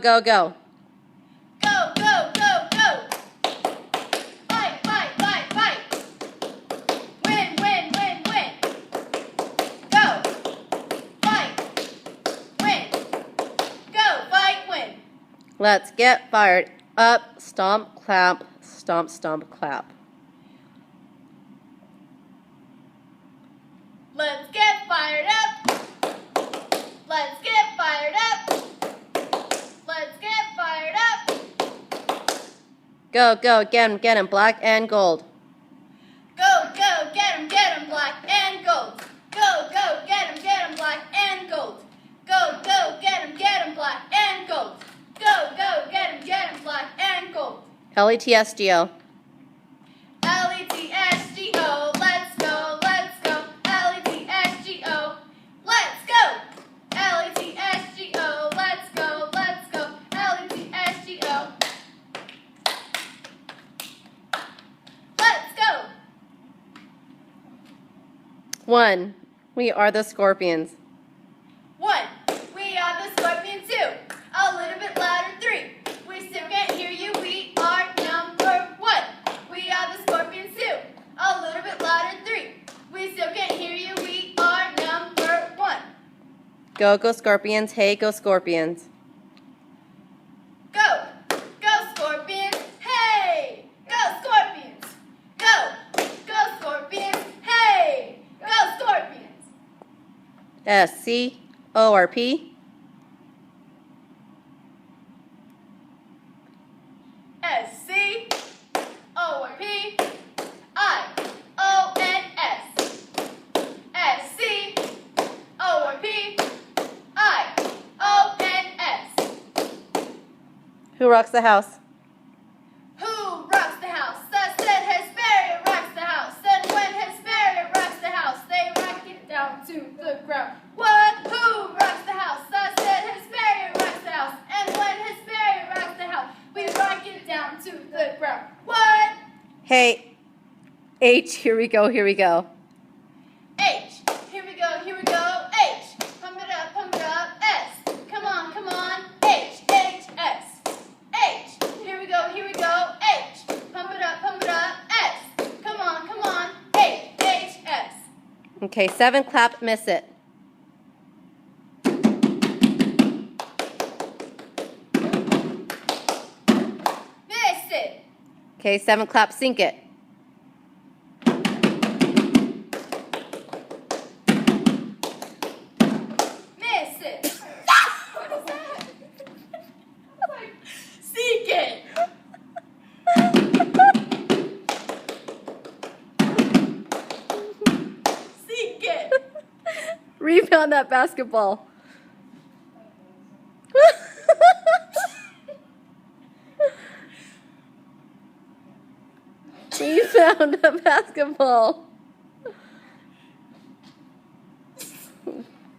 Go, go. Go, go, go, go. Fight, fight, fight, fight. Win, win, win, win. Go. Fight. Win. Go, fight, win. Let's get fired up. Stomp, clap, stomp, stomp, clap. Let's get fired up. Let's get fired up. Let's get fired up. Go, go, get him, black and gold. Go, go, get 'em, black and gold. Go, go, get 'em, black and gold. Go, go, get 'em, black and gold. Go, go, get 'em, black and gold. LETSGO. LETSGO, let's go, let's go. LETSGO, let's go. LETSGO, let's go, let's go. LETSGO, let's go. 1. We are the Scorpions. 1. We are the Scorpions 2. A little bit louder 3. We still can't hear you. We are number 1. We are the Scorpions 2. A little bit louder 3. We still can't hear you. We are number 1. Go, go, Scorpions. Hey, go, Scorpions. Go. Go, Scorpions. Hey. Go, Scorpions. Go. Go, Scorpions. Hey. Go, Scorpions. SCORP. SCORPIONS. SCORPIONS. Who rocks the house? Who rocks the house? I said Hesperia rocks the house. And when Hesperia rocks the house, they rock it down to the ground. What? Who rocks the house? I said Hesperia rocks the house. And when Hesperia rocks the house, we rock it down to the ground. What? Hey, H, here we go, here we go. H. Here we go, here we go. H. Pump it up, S. Come on, H, H, S. H. Here we go, H. Pump it up, S. Come on, H, H, S. Okay, 7, clap, miss it. Miss it. Okay, 7, clap, sink it. Miss it. What is that? Like, seek it. Seek it. Rebound that basketball. Rebound a basketball.